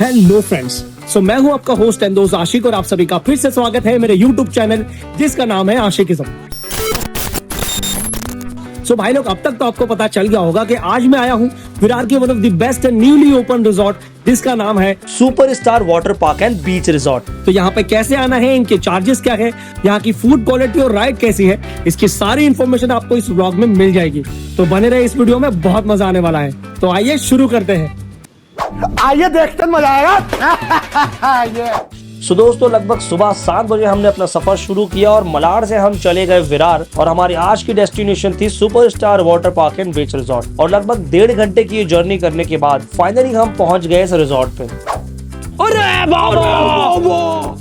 Hello friends, मैं हूं आपका होस्ट एंड दोस्त आशिक और आप सभी का फिर से स्वागत है मेरे YouTube चैनल जिसका नाम है आशिकिज्म। भाई लोग, अब तक तो आपको पता चल गया होगा कि आज मैं आया हूं विरार के one of the best and newly open resort जिसका नाम है superstar water park and beach resort. तो यहाँ पे कैसे आना है, इनके चार्जेस क्या है, यहाँ की फूड क्वालिटी और राइड कैसी है, इसकी सारी इन्फॉर्मेशन आपको इस व्लॉग में मिल जाएगी। तो बने रहे इस वीडियो में, बहुत मजा आने वाला है। तो आइए शुरू करते हैं। आइए देखते हैं, मजा आएगा। दोस्तों लगभग सुबह 7 बजे हमने अपना सफर शुरू किया और मलाड से हम चले गए विरार और हमारी आज की डेस्टिनेशन थी superstar water park and beach resort. और लगभग 1.5 घंटे की जर्नी करने के बाद फाइनली हम पहुंच गए इस रिजॉर्ट पे। अरे बाबा!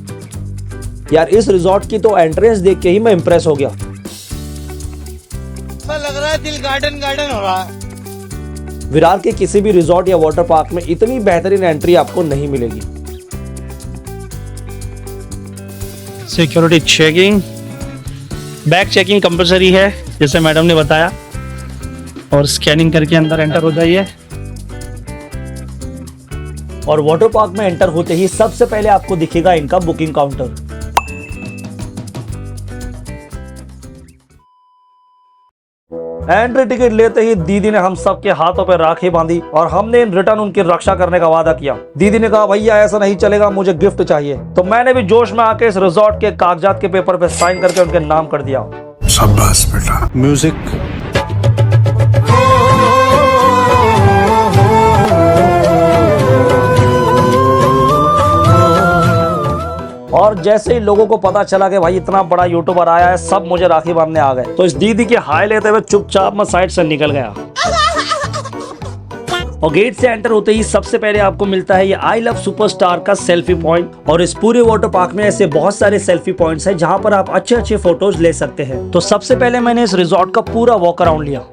यार इस रिजॉर्ट की तो एंट्रेंस देख के ही मैं इम्प्रेस हो गया। लग रहा है दिल गार्डन गार्डन हो रहा है। विरार के किसी भी रिजॉर्ट या वाटर पार्क में इतनी बेहतरीन एंट्री आपको नहीं मिलेगी। Security checking, bag checking compulsory है जैसे मैडम ने बताया, और स्कैनिंग करके अंदर एंटर हो जाइए। और वाटर पार्क में एंटर होते ही सबसे पहले आपको दिखेगा इनका बुकिंग काउंटर। एंट्री टिकट लेते ही दीदी ने हम सबके हाथों पर राखी बांधी और हमने इन रिटर्न उनकी रक्षा करने का वादा किया। दीदी ने कहा भैया ऐसा नहीं चलेगा, मुझे गिफ्ट चाहिए। तो मैंने भी जोश में आके इस रिजॉर्ट के कागजात के पेपर पे साइन करके उनके नाम कर दिया। शाबाश बेटा। म्यूजिक। और जैसे ही लोगों को पता चला कि भाई इतना बड़ा यूट्यूबर आया है, सब मुझे राखी बांधने आ गए। तो इस दीदी की हाय लेते हुए चुपचाप मैं साइड से निकल गया। और गेट से एंटर होते ही सबसे पहले आपको मिलता है ये आई लव सुपरस्टार का सेल्फी पॉइंट। और इस पूरे वाटर पार्क में ऐसे बहुत सारे सेल्फी पॉइंट्स हैं जहां पर आप अच्छे अच्छे फोटोज ले सकते हैं। तो सबसे पहले मैंने इस रिजॉर्ट का पूरा वॉक अराउंड लिया।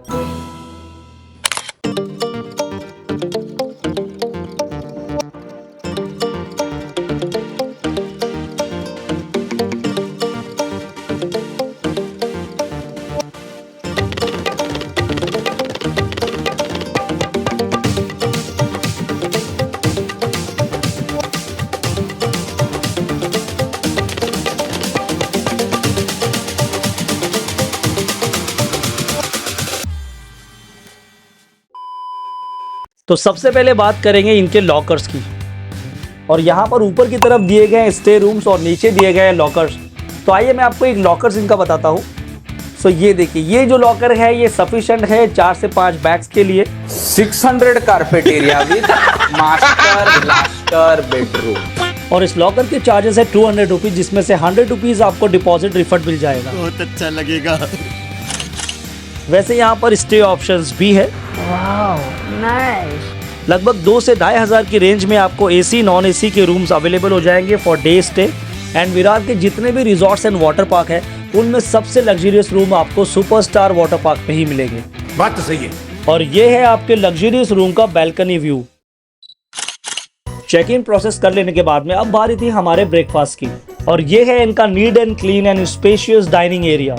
तो सबसे पहले बात करेंगे इनके लॉकर्स की। और यहाँ पर ऊपर की तरफ दिए गए स्टे रूम्स और नीचे दिए गए लॉकर्स। तो आइए मैं आपको एक लॉकर्स इनका बताता हूँ। सो ये देखिए, ये जो लॉकर है ये सफिशिएंट है 4 से 5 बैग्स के लिए। 600 carpet area with master blaster bedroom. और इस लॉकर के चार्जेस है 200 रुपीज, जिसमें से 100 रुपीज आपको डिपॉजिट रिफंड मिल जाएगा। बहुत अच्छा लगेगा। वैसे यहाँ पर स्टे ऑप्शंस भी है। लगभग 2 से 2,500 हजार की रेंज में आपको एसी नॉन एसी के रूम्स अवेलेबल हो जाएंगे for day stay. And Virar के जितने भी रिजॉर्ट्स एंड वाटर पार्क है उनमें सबसे लग्जरियस रूम आपको सुपरस्टार वाटर पार्क में ही मिलेंगे। बात तो सही है। और ये है आपके लग्जरियस रूम का balcony view. Check in process कर लेने के बाद में अब बारी थी हमारे ब्रेकफास्ट की। और ये है इनका neat and clean and spacious dining area.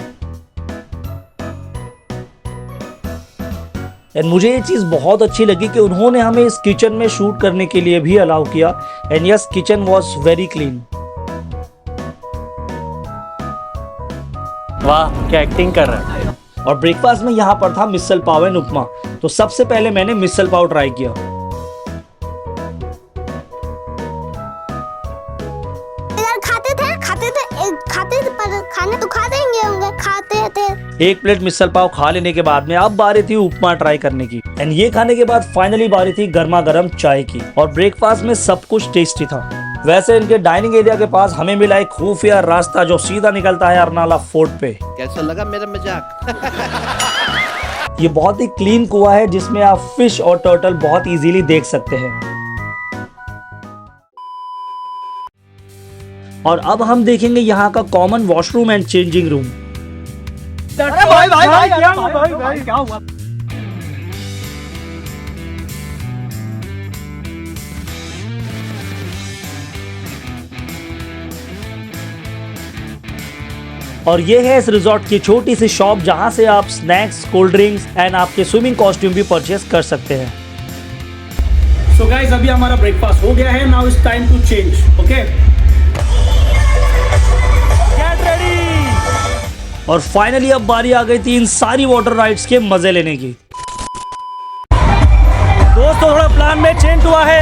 And मुझे ये चीज़ बहुत अच्छी लगी कि उन्होंने हमें इस किचन में शूट करने के लिए भी अलाउ किया। And yes, kitchen was very clean. वाह, क्या एक्टिंग कर रहा है। और ब्रेकफास्ट में यहाँ पर था मिसल पाव एंड उपमा। तो सबसे पहले मैंने मिसल पाव ट्राई किया। पर खाने तो खा देंगे होंगे, खाते थे। एक प्लेट मिसल पाव खा लेने के बाद में अब बारी थी उपमा ट्राई करने की। एंड ये खाने के बाद फाइनली बारी थी गर्मा गर्म चाय की। और ब्रेकफास्ट में सब कुछ टेस्टी था। वैसे इनके डाइनिंग एरिया के पास हमें मिला एक खुफिया रास्ता जो सीधा निकलता है अरनाला फोर्ट पे। कैसा लगा मेरा मजाक? ये बहुत ही क्लीन कुआं है जिसमें आप फिश और टर्टल बहुत इजीली देख सकते हैं। और अब हम देखेंगे यहाँ का common washroom and changing room. क्या हुआ? और ये है इस रिजॉर्ट की छोटी सी शॉप जहां से आप स्नैक्स, कोल्ड ड्रिंक्स एंड आपके स्विमिंग कॉस्ट्यूम भी परचेस कर सकते हैं। सो गाइस अभी हमारा ब्रेकफास्ट हो गया है, now it's time to change. Okay, get ready. और फाइनली अब बारी आ गई थी इन सारी वाटर राइड्स के मजे लेने की. दोस्तों थोड़ा प्लान में चेंज हुआ है.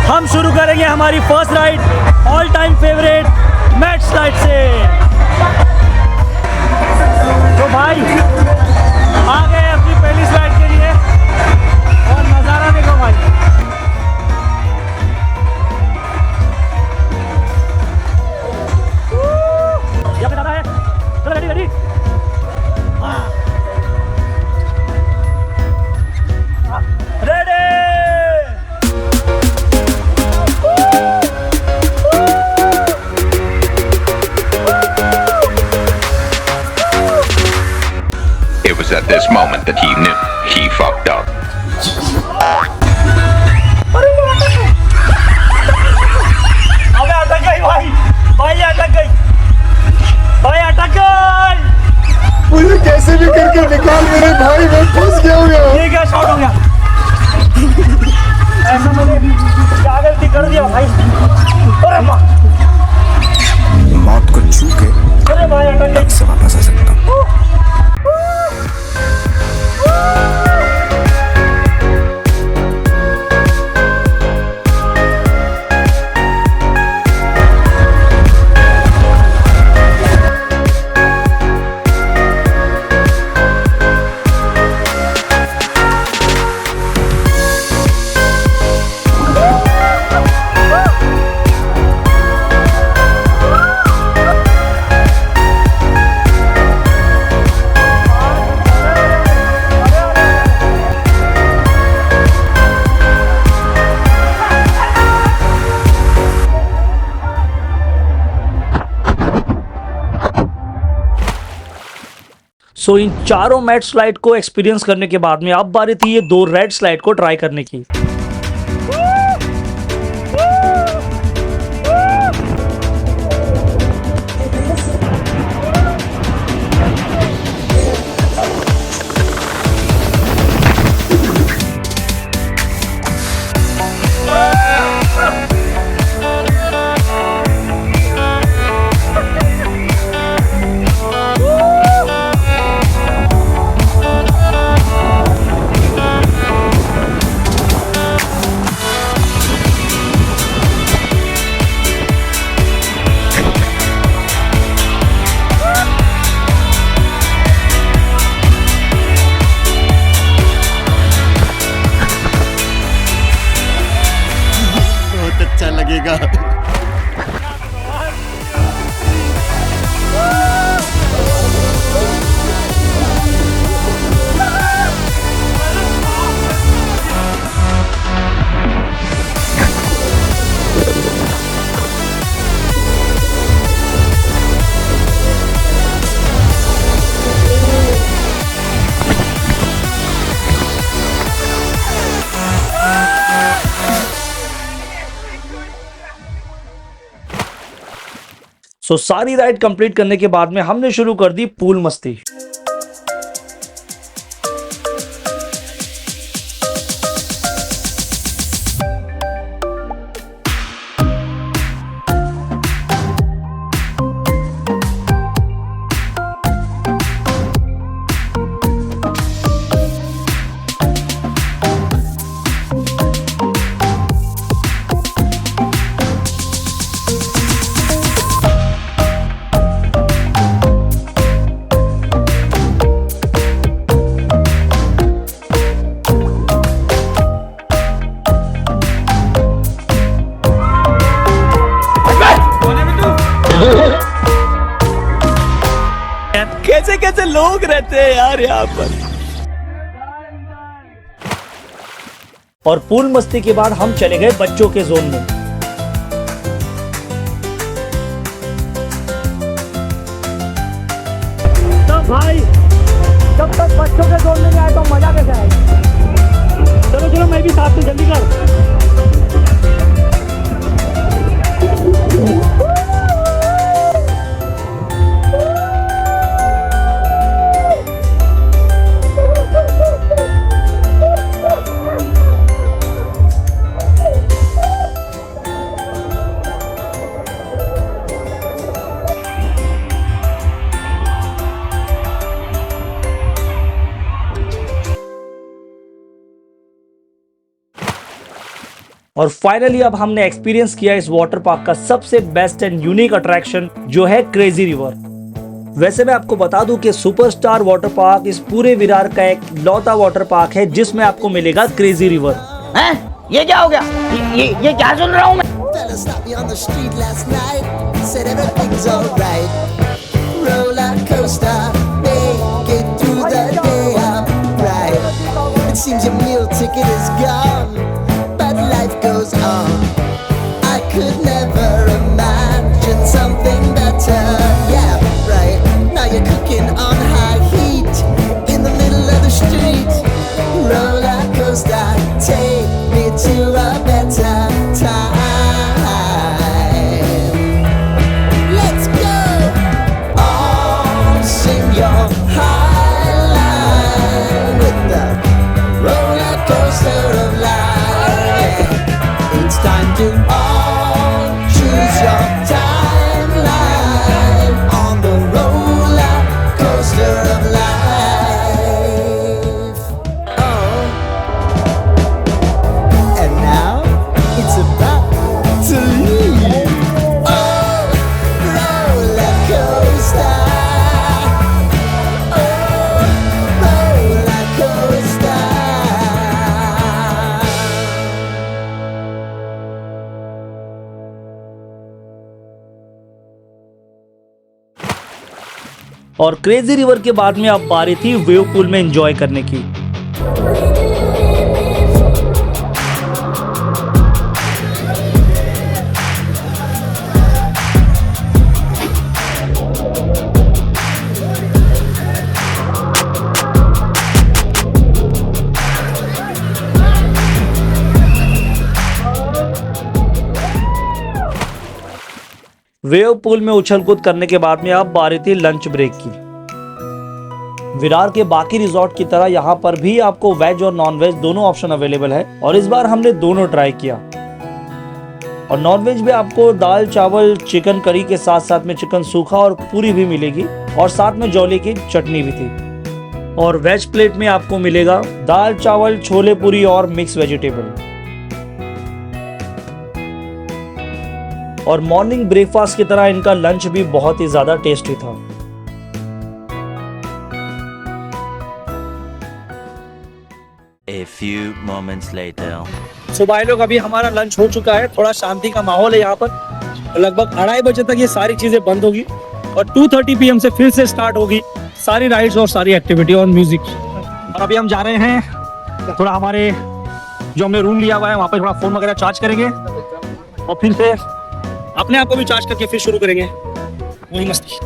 हम शुरू करेंगे हमारी first ride all time favourite mat slide से. तो भाई आ गए अपनी पहली स्लाइड के लिए और नज़ारा देखो भाई. यहाँ पे ज़्यादा है. चलो ready ready. Ready. It was at this moment that he knew he fucked up. अबे अटक गई भाई. भाई अटक गई. भाई अटक गई. मुझे कैसे भी करके निकाल मेरे भाई, मैं फंस गया हूँ यार. ये क्या शॉट हो गया. ऐसा मैंने क्या गलती कर दिया भाई. अरे माँ. मौत को छू के अरे भाई अटक गई. से वापस आ सकता हूँ. सो इन चारों मैट स्लाइड को एक्सपीरियंस करने के बाद में अब बारी थी ये 2 रेड स्लाइड को ट्राई करने की. बहुत अच्छा लगेगा. सो सारी राइड कंप्लीट करने के बाद में हमने शुरू कर दी पूल मस्ती. कैसे कैसे लोग रहते हैं यार यहाँ पर. और पूल मस्ती के बाद हम चले गए बच्चों के जोन में. तो भाई जब तक बच्चों के जोन में नहीं आए तो मजा कैसे आएगा. चलो चलो मैं भी साथ में, जल्दी कर. और फाइनली अब हमने एक्सपीरियंस किया इस वाटर पार्क का सबसे बेस्ट एंड यूनिक अट्रैक्शन जो है क्रेजी रिवर। वैसे मैं आपको बता दूं कि सुपरस्टार वाटर पार्क इस पूरे विरार का एक लौता वाटर पार्क है जिसमें आपको मिलेगा क्रेजी रिवर। ये क्या हो गया? ये क्या सुन रहा हूँ मैं? Fella stopped me on the street last night. Said everything's alright. Roller coaster, make it through the day. I'm right. It seems your meal ticket is gone, but life goes on. I could never imagine something better. Yeah, right. Now you're cooking on high heat in the middle of the street. Roller coaster, take me to a better time. Let's go. On, sing your high line with the roller coaster of life. It's time to on, choose your timeline on the roller coaster of life. Oh. And now it's about to leave. Oh, roller coaster. Oh, roller coaster. और crazy river के बाद में अब बारी थी wave pool में enjoy करने की। वेव पूल में उछल कूद करने के बाद में अब बारी थी लंच ब्रेक की। विरार के बाकी रिजॉर्ट की तरह यहाँ पर भी आपको वेज और नॉन वेज दोनों ऑप्शन अवेलेबल है और इस बार हमने दोनों ट्राई किया। और नॉन वेज में आपको दाल चावल चिकन करी के साथ साथ में चिकन सूखा और पूरी भी मिलेगी और साथ में जौले की चटनी भी थी। और वेज प्लेट में आपको मिलेगा दाल चावल छोले पूरी और मिक्स वेजिटेबल। और मॉर्निंग ब्रेकफास्ट की तरह इनका लंच भी बहुत ही ज्यादा टेस्टी था। A few moments later. सो भाई लोग अभी हमारा लंच हो चुका है, थोड़ा शांति का माहौल है यहाँ पर। लगभग 2:30 बजे तक ये सारी चीजें बंद होगी और 2:30 PM से फिर से स्टार्ट होगी सारी राइड्स और सारी एक्टिविटी और म्यूजिक। और अभी हम जा रहे हैं थोड़ा हमारे जो हमने रूम लिया हुआ है वहाँ पर थोड़ा फोन वगैरह चार्ज करेंगे और फिर से अपने आप को भी चार्ज करके फिर शुरू करेंगे वही मस्ती।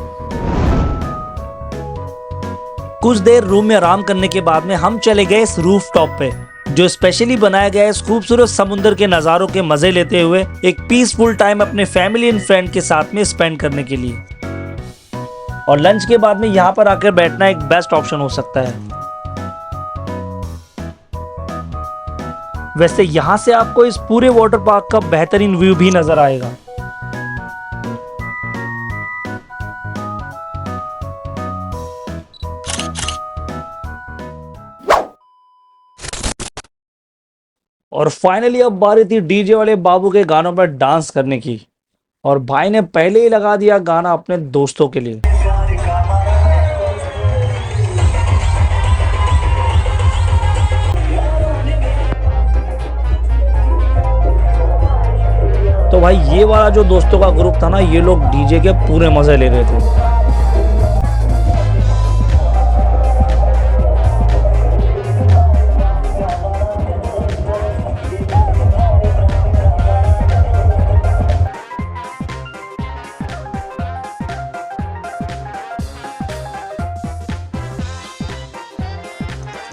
कुछ देर रूम में आराम करने के बाद में हम चले गए इस रूफ टॉप पे जो स्पेशली बनाया गया है इस खूबसूरत समुद्र के नज़ारों के मजे लेते हुए एक पीसफुल टाइम अपने फैमिली एंड फ्रेंड के साथ में स्पेंड करने के लिए। और लंच के बाद में यहाँ पर आकर बैठना एक बेस्ट ऑप्शन हो सकता है। वैसे यहाँ से आपको इस पूरे वाटर पार्क का बेहतरीन व्यू भी नजर आएगा। और फाइनली अब बारी थी डीजे वाले बाबू के गानों पर डांस करने की और भाई ने पहले ही लगा दिया गाना अपने दोस्तों के लिए। तो भाई ये वाला जो दोस्तों का ग्रुप था ना, ये लोग डीजे के पूरे मजे ले रहे थे।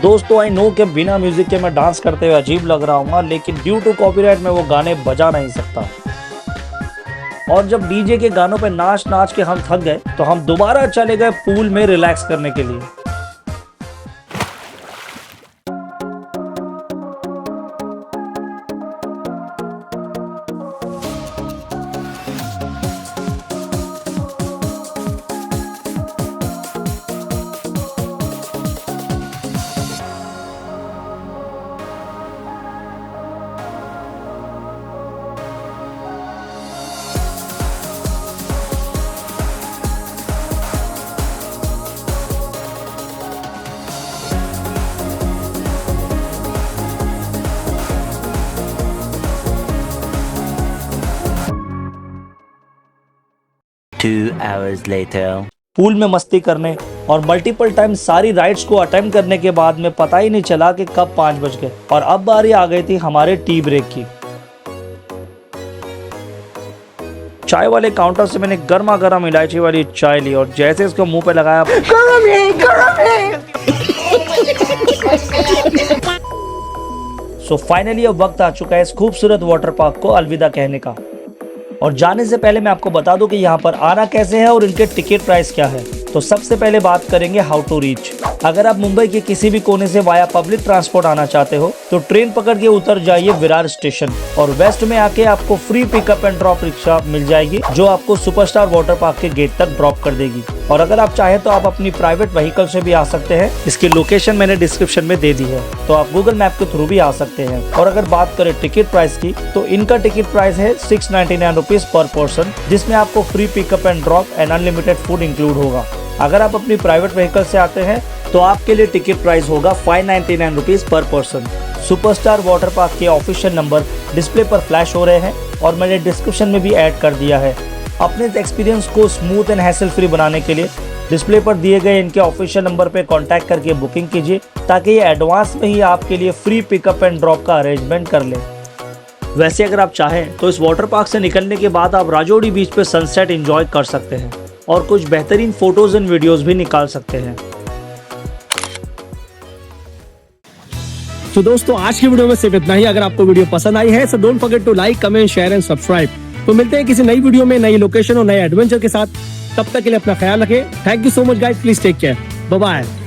दोस्तों आई नो कि बिना म्यूजिक के मैं डांस करते हुए अजीब लग रहा हूँ, लेकिन ड्यू टू कॉपीराइट मैं वो गाने बजा नहीं सकता। और जब डीजे के गानों पे नाच नाच के हम थक गए तो हम दोबारा चले गए पूल में रिलैक्स करने के लिए। 2 hours later. पूल में मस्ती करने और मल्टीपल टाइम सारी राइड्स को अटेम्प्ट करने के बाद में पता ही नहीं चला कि कब 5 बज गए और अब बारी आ गई थी हमारे टी ब्रेक की। चाय वाले काउंटर से मैंने गर्मा गर्म इलायची वाली चाय ली और जैसे इसको मुंह पे लगाया सो फाइनली अब वक्त आ चुका है इस खूबसूरत वाटर पार्क को अलविदा कहने का। और जाने से पहले मैं आपको बता दूं कि यहाँ पर आना कैसे है और इनके टिकट प्राइस क्या है। तो सबसे पहले बात करेंगे हाउ टू रीच। अगर आप मुंबई के किसी भी कोने से वाया पब्लिक ट्रांसपोर्ट आना चाहते हो तो ट्रेन पकड़ के उतर जाइए विरार स्टेशन और वेस्ट में आके आपको फ्री पिकअप एंड ड्रॉप रिक्शा मिल जाएगी जो आपको सुपरस्टार वाटर पार्क के गेट तक ड्रॉप कर देगी। और अगर आप चाहें तो आप अपनी प्राइवेट व्हीकल से भी आ सकते हैं। इसकी लोकेशन मैंने डिस्क्रिप्शन में दे दी है, तो आप गूगल मैप के थ्रू भी आ सकते हैं। और अगर बात करें टिकट प्राइस की तो इनका टिकट प्राइस है 699 रुपीज पर पर्सन, जिसमें आपको free pickup and drop and unlimited food include होगा। अगर आप अपनी प्राइवेट व्हीकल से आते हैं तो आपके लिए टिकट प्राइस होगा 599 rupees per person. Superstar water park के ऑफिशियल नंबर डिस्प्ले पर फ्लैश हो रहे हैं और मैंने डिस्क्रिप्शन में भी ऐड कर दिया है। अपने एक्सपीरियंस को स्मूथ एंड हैसल फ्री बनाने के लिए डिस्प्ले पर दिए गए इनके ऑफिशियल नंबर पर कांटेक्ट करके बुकिंग कीजिए ताकि ये एडवांस में ही आपके लिए फ्री पिकअप एंड ड्रॉप का अरेंजमेंट कर ले। वैसे अगर आप चाहें तो इस वाटर पार्क से निकलने के बाद आप राजौड़ी बीच पे सनसेट एंजॉय कर सकते हैं और कुछ बेहतरीन फोटोज एंड वीडियोस भी निकाल सकते हैं। तो दोस्तों आज की वीडियो में सिर्फ इतना ही। अगर आपको वीडियो पसंद आई है तो don't forget to like, comment, share and subscribe. तो मिलते हैं किसी नई वीडियो में नई लोकेशन और नए एडवेंचर के साथ। तब तक के लिए अपना ख्याल रखें। Thank you so much guys, please take care, bye bye.